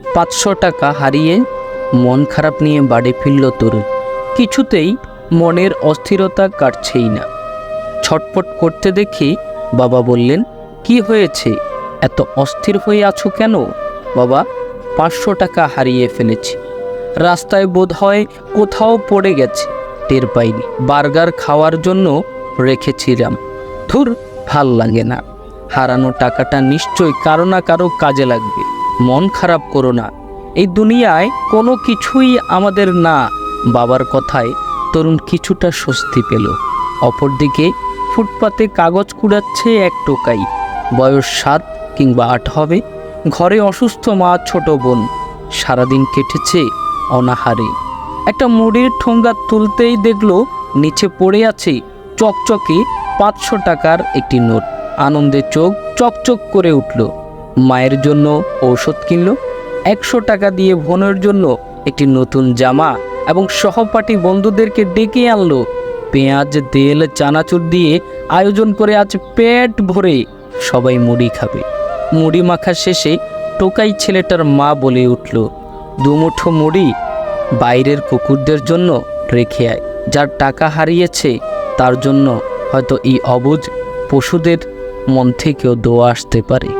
500 টাকা হারিয়ে মন খারাপ নিয়ে বাড়ি ফিরল তরুণ। কিছুতেই মনের অস্থিরতা কাটছেই না। ছটফট করতে দেখে বাবা বললেন, কি হয়েছে, এত অস্থির হয়ে আছো কেন? বাবা, 500 টাকা হারিয়ে ফেলেছি। রাস্তায় বোধহয় কোথাও পড়ে গেছে, টের পাইনি। বার্গার খাওয়ার জন্য রেখেছিলাম। ধুর, ভাল লাগে না। হারানো টাকাটা নিশ্চয়ই কারো না কারো কাজে লাগবে। মন খারাপ করো না, এই দুনিয়ায় কোনো কিছুই আমাদের না। বাবার কথায় তরুণ কিছুটা স্বস্তি পেল। অপরদিকে ফুটপাতে কাগজ কুড়াচ্ছে এক টোকাই। বয়স 7 কিংবা 8 হবে। ঘরে অসুস্থ মা, ছোট বোন। সারাদিন কেটেছে অনাহারে। একটা মুড়ির ঠোঙ্গা তুলতেই দেখলো নিচে পড়ে আছে চকচকে 500 টাকার একটি নোট। আনন্দে চোখ চকচক করে উঠল। মায়ের জন্য ঔষধ কিনল, 100 টাকা দিয়ে বোনের জন্য একটি নতুন জামা এবং সহপাঠী বন্ধুদেরকে ডেকে আনলো। পেঁয়াজ, তেল, চানাচুর দিয়ে আয়োজন করে আজ পেট ভরে সবাই মুড়ি খাবে। মুড়ি মাখা শেষে টোকাই ছেলেটার মা বলে উঠল, দুমুঠো মুড়ি বাইরের কুকুরদের জন্য রেখে আয়। যার টাকা হারিয়েছে তার জন্য হয়তো এই অবুঝ পশুদের মন থেকেও দোয়া আসতে পারে।